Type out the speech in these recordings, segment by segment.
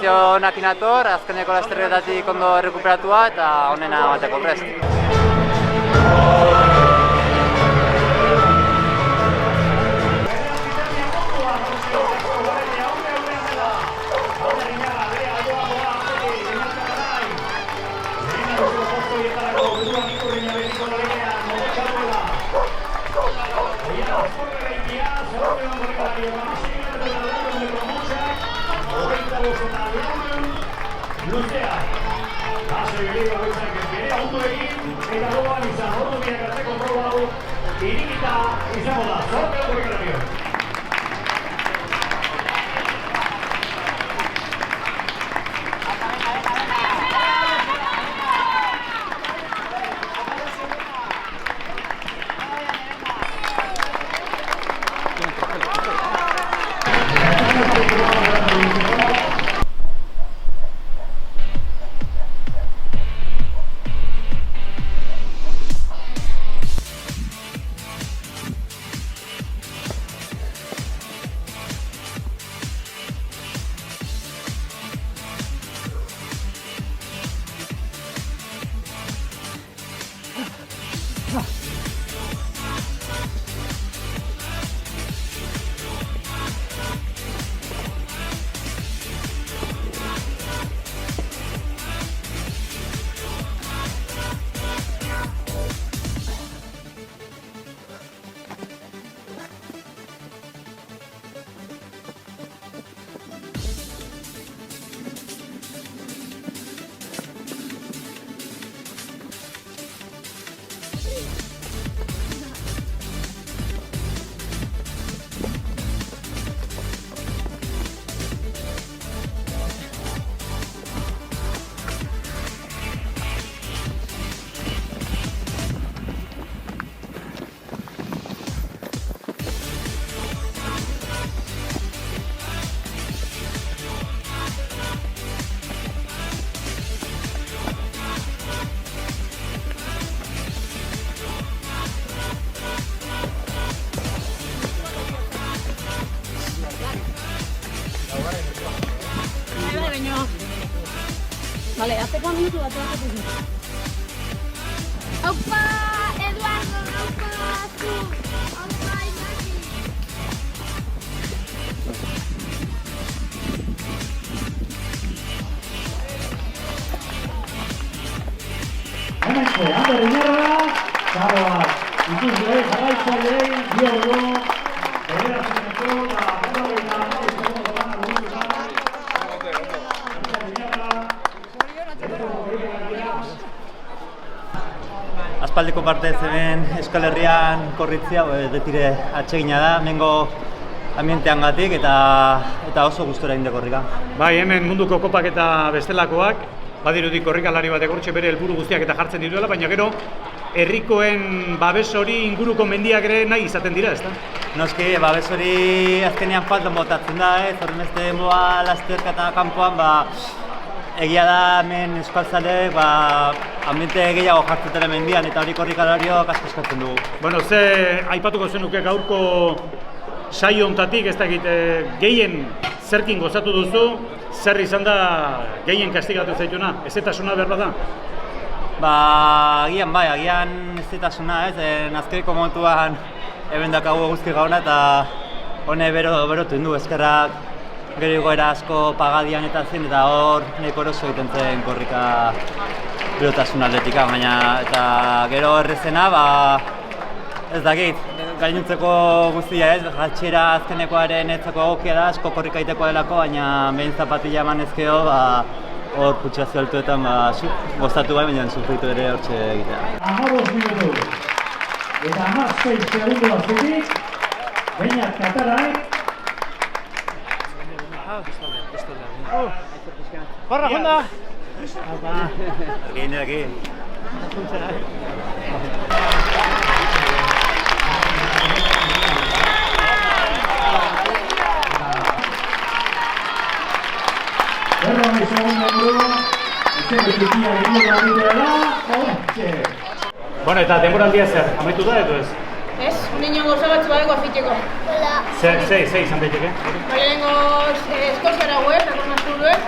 kondizio onakin ator, azkeneko lasterketatik ondo errekuperatua eta onena bateko prest. Vale, hace 4 minutos atrás. Opa, Eduardo, opa, tú, opa, Iñaki. Hementxe, Ander Iñarra, Zaroak, ikusle, jarraitzaileei, bi ordu, bederatzeneko, Aspaldiko parte hemen Euskal Herrian korritzea betire atsegina da, hemengo ambienteangatik eta oso gustora egin korrika. Bai, hemen munduko kopak eta bestelakoak, badirudi korrikalari batek hortxe bere helburu guztiak eta jartzen dituela, baina gero herrikoen babes hori inguruko mendiak ere nahi izaten dira, ezta? Noski, babes hori azkenean faltan botatzen da, horrenbeste denboa lasterka eta kanpoan, egia da hemen euskaltzaleek ambiente gehiago jartzuten mendian eta hori korrikalariok asko eskatzen dugu. Bueno, ze aipatuko zenuke gaurko saio hontatik, ez dakit gehien zerkin gozatu duzu, zer izan da gehien kastigatu zaituna, ezetasuna behar da? Agian ezetasuna, azkeneko momentuan eben dakagu guzti gauna eta hone berotu du, eskerrak gero igoera asko pagadian eta zen eta hor nahiko eroso egiten zen korrika berotasun atletika, baina eta gero errezena, ez dakit, gainontzeko guztia ez, jatxera azkenekoaren etzako egokia da, asko korrika egiteko delako, baina behin zapatila eman ezkeo, hor putxazio altuetan gozatu bai, baina sufritu ere hortxe egitea. 15 minutu eta 16 segundu azketik, Beñat Kataraek. Barra, Honda! Argi. Bueno, eta denboraldia zer, amaitu da edo ez? Ez, niño gauza batzu badeko afiteko. Hola. Ze izan daiteke? Lehenengo Eskoziara guet, Arron Arturuek,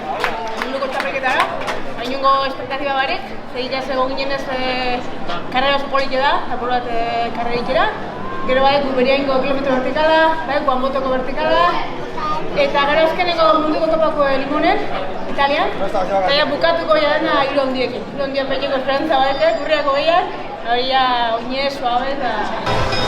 inongo espektatiba barik, zegila zegoen ginen ez karrera oso polite da, apur bat karrera itxera. Gero bai, Beriaingo kilometro vertikala, bai, Guanbotoko vertikala, eta gero azkeneko munduko topako Limonen, Italian, eta bukatuko jadena hiru handiekin. Hiru handien petxeko esperantza badete, kurriako gehiak, hori ja oinez, suabe eta...